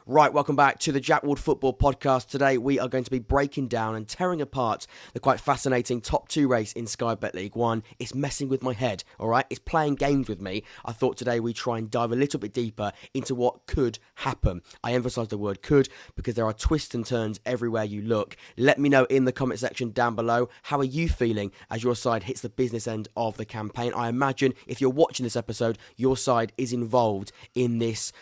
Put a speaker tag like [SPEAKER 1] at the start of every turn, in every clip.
[SPEAKER 1] Right, welcome back to the Jack Ward Football Podcast. Today we are going to be breaking down and tearing apart the quite fascinating top 2 race in Sky Bet League 1. It's messing with my head, alright? It's playing games with me. I thought today we'd try and dive a little bit deeper into what could happen. I emphasise the word could because there are twists and turns everywhere you look. Let me know in the comment section down below, how are you feeling as your side hits the business end of the campaign? I imagine if you're watching this episode, your side is involved in this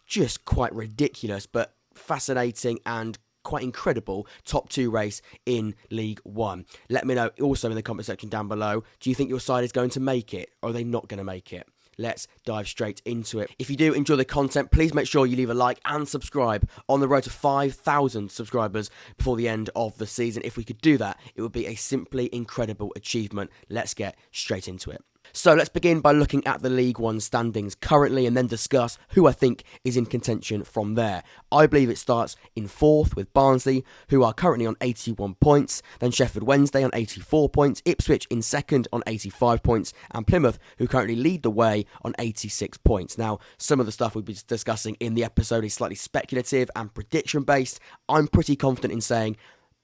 [SPEAKER 1] just quite ridiculous but fascinating and quite incredible top 2 race in League 1. Let me know also in the comment section down below, do you think your side is going to make it or are they not going to make it? Let's dive straight into it. If you do enjoy the content, please make sure you leave a like and subscribe on the road to 5,000 subscribers before the end of the season. If we could do that, it would be a simply incredible achievement. Let's get straight into it. So let's begin by looking at the League 1 standings currently and then discuss who I think is in contention from there. I believe it starts in 4th with Barnsley, who are currently on 81 points, then Sheffield Wednesday on 84 points, Ipswich in 2nd on 85 points, and Plymouth, who currently lead the way on 86 points. Now, some of the stuff we'll be discussing in the episode is slightly speculative and prediction based. I'm pretty confident in saying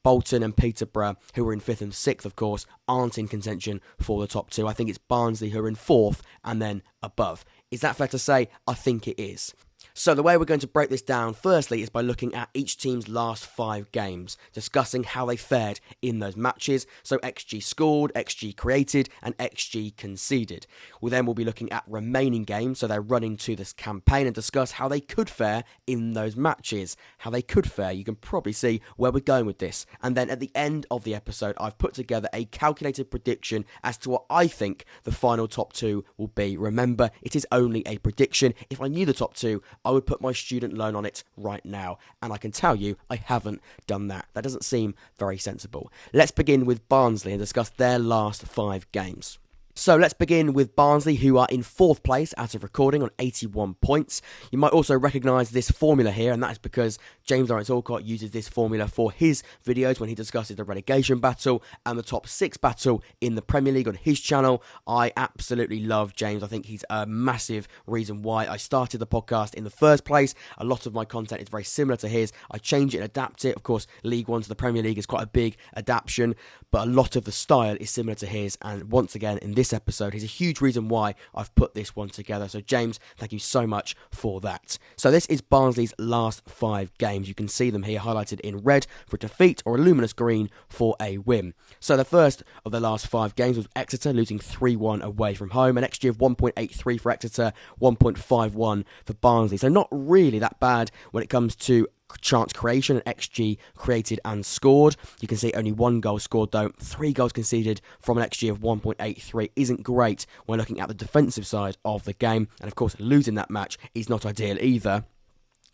[SPEAKER 1] Bolton and Peterborough, who are in 5th and 6th, of course, aren't in contention for the top 2. I think it's Barnsley who are in 4th and then above. Is that fair to say? I think it is. So the way we're going to break this down, firstly, is by looking at each team's last 5 games, discussing how they fared in those matches, so XG scored, XG created, and XG conceded. We then will be looking at remaining games, so they're running to this campaign, and discuss how they could fare in those matches. How they could fare, you can probably see where we're going with this. And then at the end of the episode, I've put together a calculated prediction as to what I think the final top 2 will be. Remember, it is only a prediction. If I knew the top 2, I would put my student loan on it right now, and I can tell you I haven't done that. That doesn't seem very sensible. Let's begin with Barnsley and discuss their last 5 games. So let's begin with Barnsley, who are in 4th place as of recording on 81 points. You might also recognise this formula here, and that is because James Lawrence Alcott uses this formula for his videos when he discusses the relegation battle and the top 6 battle in the Premier League on his channel. I absolutely love James. I think he's a massive reason why I started the podcast in the first place. A lot of my content is very similar to his. I change it and adapt it. Of course, League 1 to the Premier League is quite a big adaptation, but a lot of the style is similar to his, and once again in this episode, he's a huge reason why I've put this one together. So James, thank you so much for that. So this is Barnsley's last 5 games. You can see them here highlighted in red for a defeat or a luminous green for a win. So the first of the last 5 games was Exeter, losing 3-1 away from home. An XG of 1.83 for Exeter, 1.51 for Barnsley. So not really that bad when it comes to chance creation and XG created and scored. You can see only 1 goal scored though, 3 goals conceded from an XG of 1.83 isn't great when looking at the defensive side of the game, and of course losing that match is not ideal either.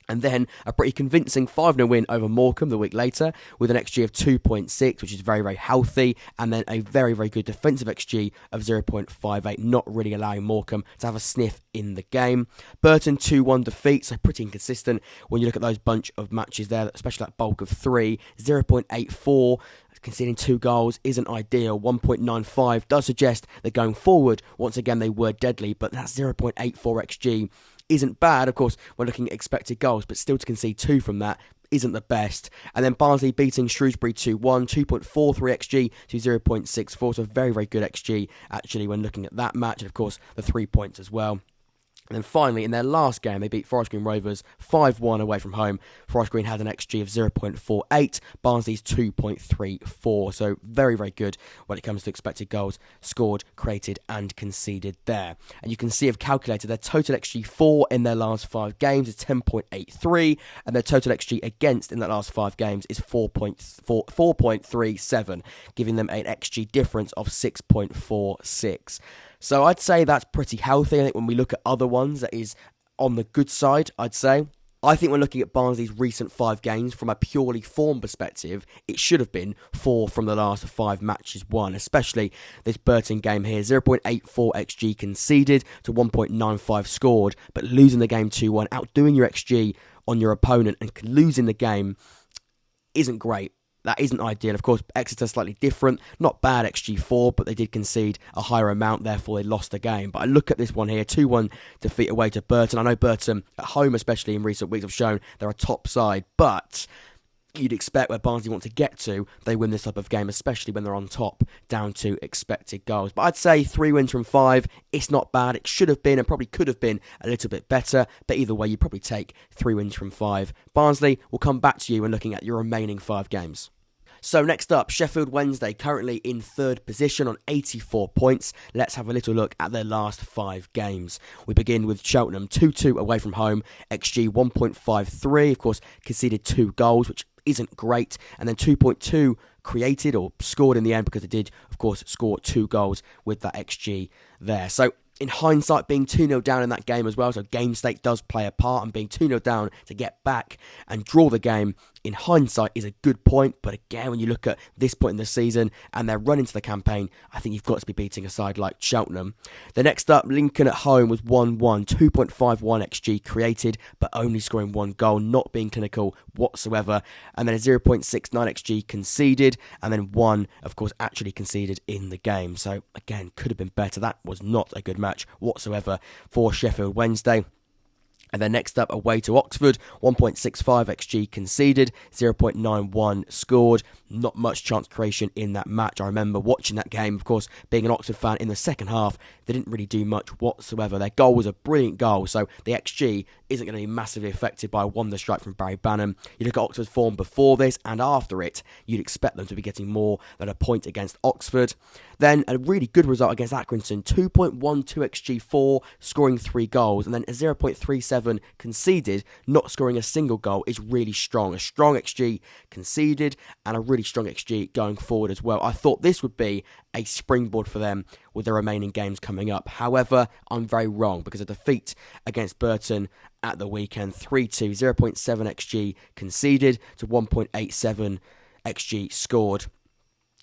[SPEAKER 1] And then a pretty convincing 5-0 win over Morecambe the week later with an XG of 2.6, which is very, very healthy. And then a very, very good defensive XG of 0.58, not really allowing Morecambe to have a sniff in the game. Burton 2-1 defeat, so pretty inconsistent when you look at those bunch of matches there, especially that bulk of 3. 0.84. Conceding 2 goals isn't ideal. 1.95 does suggest that going forward, once again, they were deadly, but that's 0.84 XG isn't bad. Of course, we're looking at expected goals, but still to concede 2 from that isn't the best. And then Barnsley beating Shrewsbury 2-1, 2.43 XG to 0.64, so very, very good XG actually when looking at that match, and of course the 3 points as well. And then finally, in their last game, they beat Forest Green Rovers 5-1 away from home. Forest Green had an XG of 0.48, Barnsley's 2.34. So very, very good when it comes to expected goals scored, created and conceded there. And you can see I've calculated their total XG for in their last 5 games is 10.83, and their total XG against in their last 5 games is 4.37, giving them an XG difference of 6.46. So I'd say that's pretty healthy. I think when we look at other ones, that is on the good side, I'd say. I think when looking at Barnsley's recent 5 games from a purely form perspective, it should have been 4 from the last 5 matches won, especially this Burton game here. 0.84 XG conceded to 1.95 scored, but losing the game 2-1, outdoing your XG on your opponent and losing the game isn't great. That isn't ideal. Of course, Exeter slightly different. Not bad XG4, but they did concede a higher amount, therefore they lost the game. But I look at this one here, 2-1 defeat away to Burton. I know Burton, at home especially in recent weeks, have shown they're a top side, but you'd expect where Barnsley want to get to, they win this type of game, especially when they're on top, down to expected goals. But I'd say 3 wins from 5, it's not bad. It should have been and probably could have been a little bit better, but either way, you'd probably take 3 wins from 5. Barnsley will come back to you when looking at your remaining 5 games. So next up, Sheffield Wednesday, currently in 3rd position on 84 points. Let's have a little look at their last 5 games. We begin with Cheltenham, 2-2 away from home, XG 1.53, of course, conceded 2 goals, which isn't great, and then 2.2 created or scored in the end because they did, of course, score 2 goals with that XG there. So in hindsight, being 2-0 down in that game as well, so game state does play a part, and being 2-0 down to get back and draw the game, in hindsight, is a good point. But again, when you look at this point in the season and their run into the campaign, I think you've got to be beating a side like Cheltenham. The next up, Lincoln at home was 1-1, 2.51 XG created, but only scoring 1 goal, not being clinical whatsoever. And then a 0.69 XG conceded, and then 1, of course, actually conceded in the game. So again, could have been better. That was not a good match whatsoever for Sheffield Wednesday. And then next up, away to Oxford, 1.65 XG conceded, 0.91 scored. Not much chance creation in that match. I remember watching that game, of course, being an Oxford fan in the second half. They didn't really do much whatsoever. Their goal was a brilliant goal, so the XG isn't going to be massively affected by a wonder strike from Barry Banham. You look at Oxford's form before this and after it, you'd expect them to be getting more than a point against Oxford. Then a really good result against Accrington, 2.12 XG4, scoring 3 goals, and then a 0.37 conceded, not scoring a single goal is really strong. A strong XG conceded and a really strong XG going forward as well. I thought this would be a springboard for them with the remaining games coming up. However, I'm very wrong because a defeat against Burton at the weekend, 3-2, 0.7 XG conceded to 1.87 XG scored.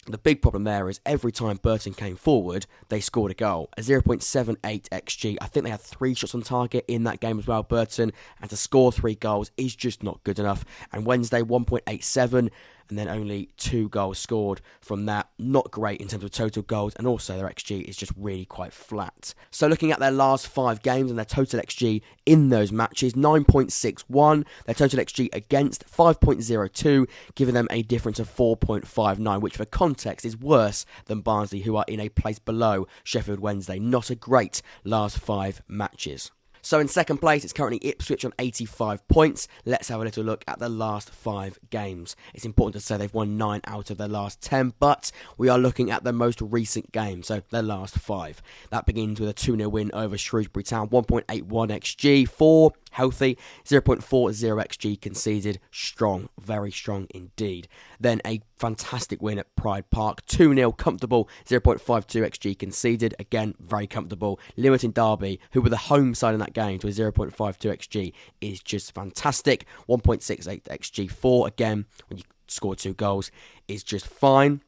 [SPEAKER 1] The big problem there is every time Burton came forward, they scored a goal. A 0.78 XG. I think they had 3 shots on target in that game as well, Burton. And to score 3 goals is just not good enough. And Wednesday, 1.87. And then only 2 goals scored from that. Not great in terms of total goals, and also their XG is just really quite flat. So looking at their last 5 games and their total XG in those matches, 9.61. Their total XG against, 5.02, giving them a difference of 4.59, which for context is worse than Barnsley, who are in a place below Sheffield Wednesday. Not a great last 5 matches. So in second place, it's currently Ipswich on 85 points. Let's have a little look at the last 5 games. It's important to say they've won 9 out of their last 10, but we are looking at their most recent game, so their last 5. That begins with a 2-0 win over Shrewsbury Town, 1.81 XG, 4 healthy, 0.40 XG conceded, strong, very strong indeed. Then a fantastic win at Pride Park, 2-0 comfortable, 0.52 XG conceded, again, very comfortable. Limiting Derby, who were the home side in that game, to a 0.52 XG is just fantastic. 1.68 XG for, again, when you score 2 goals, is just fine.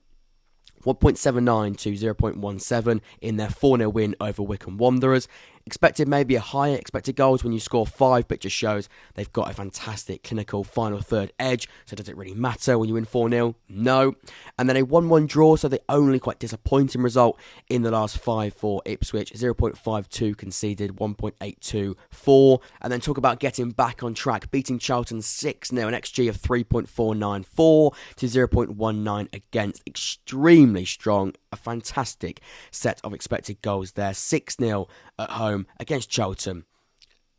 [SPEAKER 1] 1.79 to 0.17 in their 4-0 win over Wycombe Wanderers. Expected maybe a higher expected goals when you score 5, but just shows they've got a fantastic clinical final third edge. So does it really matter when you win 4-0? No. And then a 1-1 draw, so the only quite disappointing result in the last 5 for Ipswich. 0.52 conceded, 1.82 for. And then talk about getting back on track, beating Charlton 6-0, an XG of 3.494 to 0.19 against. Extremely strong, a fantastic set of expected goals there. 6-0 at home against Charlton.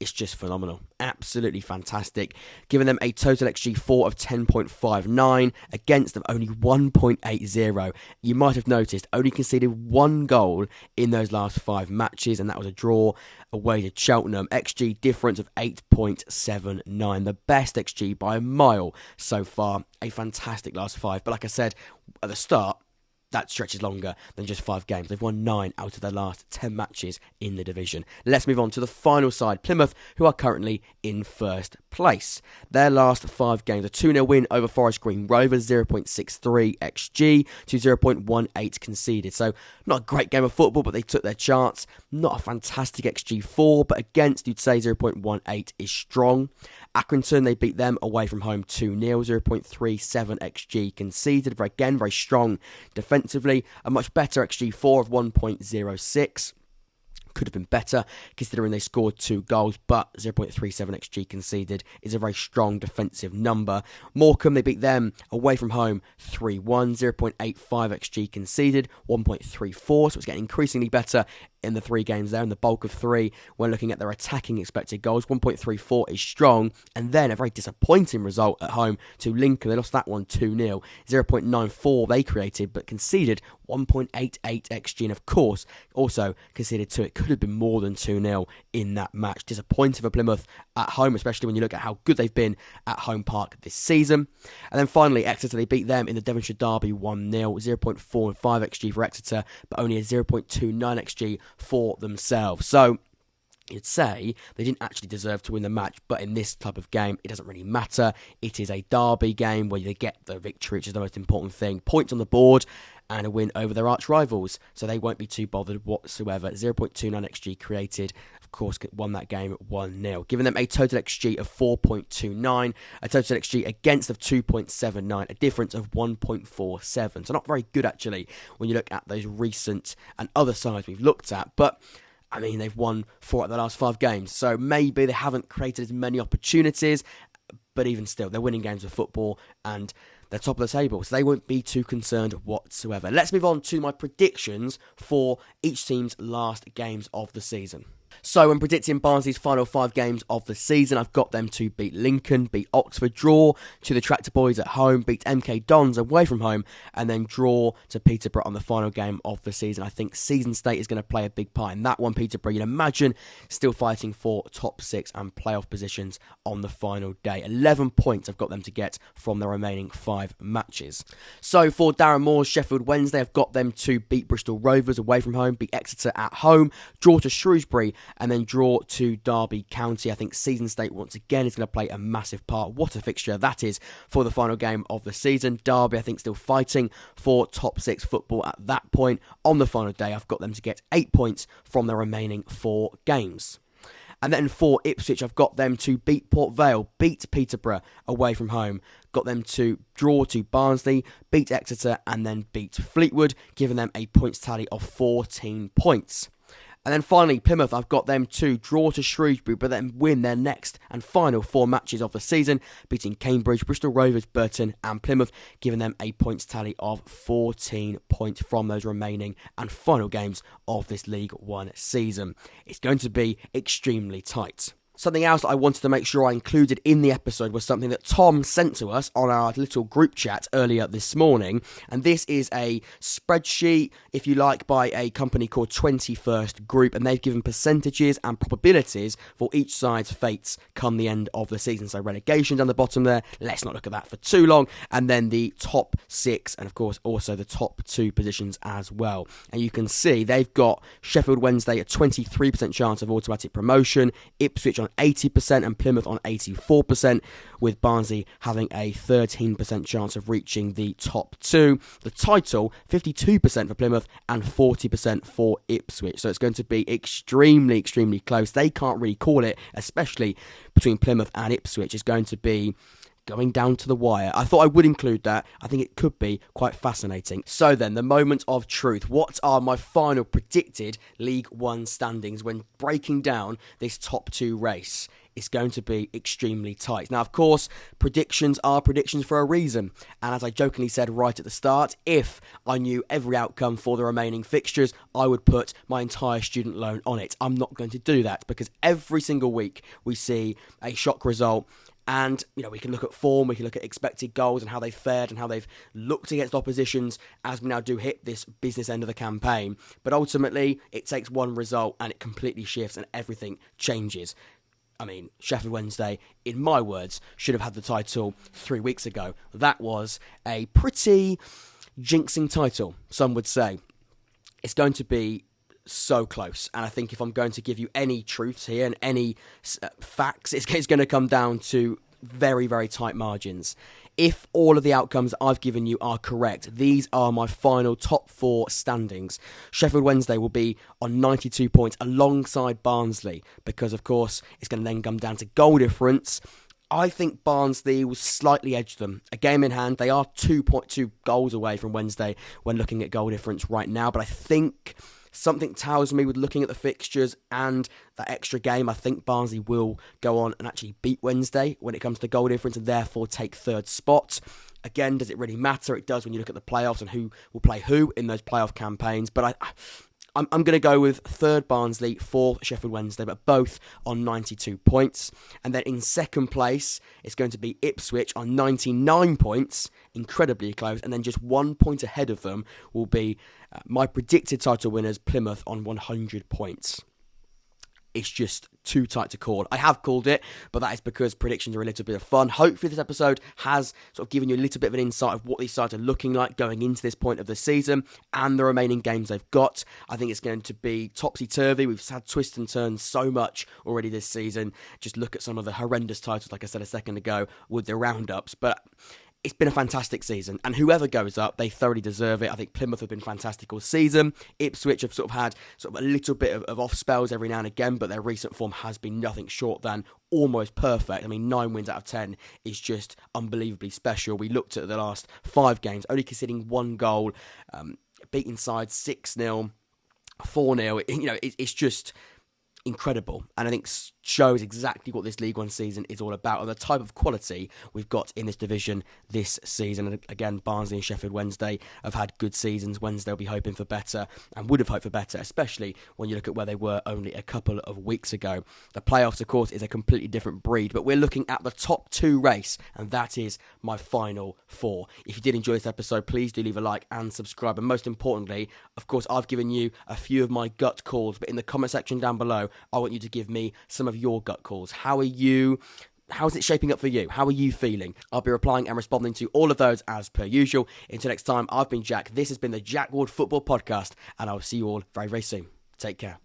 [SPEAKER 1] It's just phenomenal. Absolutely fantastic. Giving them a total XG4 of 10.59 against them only 1.80. You might have noticed only conceded 1 goal in those last 5 matches, and that was a draw away to Cheltenham. XG difference of 8.79. The best XG by a mile so far. A fantastic last 5. But like I said at the start, that stretches longer than just 5 games. They've won 9 out of their last 10 matches in the division. Let's move on to the final side, Plymouth, who are currently in first place. Their last 5 games, a 2-0 win over Forest Green Rovers, 0.63 XG to 0.18 conceded. So not a great game of football, but they took their chance. Not a fantastic XG4, but against, you'd say 0.18 is strong. Accrington, they beat them away from home 2-0, 0.37 XG conceded. Again, very strong defensively. A much better XG4 of 1.06. Could have been better considering they scored 2 goals, but 0.37 XG conceded is a very strong defensive number. Morecambe, they beat them away from home 3-1, 0.85 XG conceded, 1.34, so it's getting increasingly better in the 3 games there, in the bulk of 3, when looking at their attacking expected goals. 1.34 is strong, and then a very disappointing result at home to Lincoln. They lost that one 2-0, 0.94 they created, but conceded 1.88 XG, and of course, also conceded 2. It could have been more than 2-0 in that match. Disappointing for Plymouth at home, especially when you look at how good they've been at home park this season. And then finally, Exeter, they beat them in the Devonshire Derby 1-0, 0.45 XG for Exeter, but only a 0.29 XG for themselves. So you'd say they didn't actually deserve to win the match, but in this type of game, it doesn't really matter. It is a derby game where they get the victory, which is the most important thing. Points on the board and a win over their arch rivals, so they won't be too bothered whatsoever. 0.29 XG created, of course, won that game 1-0, giving them a total XG of 4.29, a total XG against of 2.79, a difference of 1.47. So not very good, actually, when you look at those recent and other sides we've looked at, but I mean, they've won 4 out of the last 5 games, so maybe they haven't created as many opportunities, but even still, they're winning games of football, and they're top of the table, so they won't be too concerned whatsoever. Let's move on to my predictions for each team's last games of the season. So when predicting Barnsley's final 5 games of the season, I've got them to beat Lincoln, beat Oxford, draw to the Tractor Boys at home, beat MK Dons away from home, and then draw to Peterborough on the final game of the season. I think season state is going to play a big part in that one. Peterborough, you'd imagine, still fighting for top 6 and playoff positions on the final day. 11 points I've got them to get from the remaining 5 matches. So for Darren Moore's Sheffield Wednesday, I've got them to beat Bristol Rovers away from home, beat Exeter at home, draw to Shrewsbury, and then draw to Derby County. I think season state once again is going to play a massive part. What a fixture that is for the final game of the season. Derby, I think, still fighting for top 6 football at that point. On the final day, I've got them to get 8 points from the remaining 4 games. And then for Ipswich, I've got them to beat Port Vale, beat Peterborough away from home, got them to draw to Barnsley, beat Exeter, and then beat Fleetwood, giving them a points tally of 14 points. And then finally, Plymouth, I've got them to draw to Shrewsbury, but then win their next and final 4 matches of the season, beating Cambridge, Bristol Rovers, Burton and Plymouth, giving them a points tally of 14 points from those remaining and final games of this League One season. It's going to be extremely tight. Something else that I wanted to make sure I included in the episode was something that Tom sent to us on our little group chat earlier this morning. And this is a spreadsheet, if you like, by a company called 21st Group. And they've given percentages and probabilities for each side's fates come the end of the season. So relegation down the bottom there. Let's not look at that for too long. And then the top 6 and, of course, also the top 2 positions as well. And you can see they've got Sheffield Wednesday a 23% chance of automatic promotion, Ipswich on 80% and Plymouth on 84%, with Barnsley having a 13% chance of reaching the top 2. The title, 52% for Plymouth and 40% for Ipswich. So it's going to be extremely, extremely close. They can't really call it, especially between Plymouth and Ipswich. It's going to be going down to the wire. I thought I would include that. I think it could be quite fascinating. So then, the moment of truth. What are my final predicted League One standings when breaking down this top 2 race? It's going to be extremely tight. Now, of course, predictions are predictions for a reason. And as I jokingly said right at the start, if I knew every outcome for the remaining fixtures, I would put my entire student loan on it. I'm not going to do that because every single week we see a shock result. And, you know, we can look at form, we can look at expected goals and how they've fared and how they've looked against oppositions as we now do hit this business end of the campaign. But ultimately, it takes one result and it completely shifts and everything changes. I mean, Sheffield Wednesday, in my words, should have had the title 3 weeks ago. That was a pretty jinxing title, some would say. It's going to be so close, and I think if I'm going to give you any truths here and any facts, it's going to come down to very, very tight margins. If all of the outcomes I've given you are correct, these are my final top 4 standings. Sheffield Wednesday will be on 92 points alongside Barnsley because, of course, it's going to then come down to goal difference. I think Barnsley will slightly edge them. A game in hand, they are 2.2 goals away from Wednesday when looking at goal difference right now, but I think something tells me with looking at the fixtures and that extra game, I think Barnsley will go on and actually beat Wednesday when it comes to goal difference and therefore take third spot. Again, does it really matter? It does when you look at the playoffs and who will play who in those playoff campaigns, but I'm going to go with third Barnsley, fourth Sheffield Wednesday, but both on 92 points. And then in second place, it's going to be Ipswich on 99 points, incredibly close. And then just 1 point ahead of them will be my predicted title winners, Plymouth, on 100 points. It's just too tight to call. I have called it, but that is because predictions are a little bit of fun. Hopefully this episode has sort of given you a little bit of an insight of what these sides are looking like going into this point of the season and the remaining games they've got. I think it's going to be topsy-turvy. We've had twists and turns so much already this season. Just look at some of the horrendous titles, like I said a second ago, with the roundups. But it's been a fantastic season, and whoever goes up, they thoroughly deserve it. I think Plymouth have been fantastic all season. Ipswich have sort of had a little bit of off spells every now and again, but their recent form has been nothing short than almost perfect. I mean, 9 wins out of 10 is just unbelievably special. We looked at the last 5 games, only conceding 1 goal, beating sides 6-0, 4-0. It's just incredible, and I think shows exactly what this League One season is all about, and the type of quality we've got in this division this season. And again, Barnsley and Sheffield Wednesday have had good seasons. Wednesday will be hoping for better, and would have hoped for better, especially when you look at where they were only a couple of weeks ago. The playoffs, of course, is a completely different breed, but we're looking at the top 2 race, and that is my final 4. If you did enjoy this episode, please do leave a like and subscribe, and most importantly, of course, I've given you a few of my gut calls, but in the comment section down below, I want you to give me some of your gut calls. How's it shaping up for you? How are you feeling? I'll be replying and responding to all of those as per usual. Until next time, I've been Jack. This has been the Jack Ward Football Podcast, and I'll see you all very, very soon. Take care.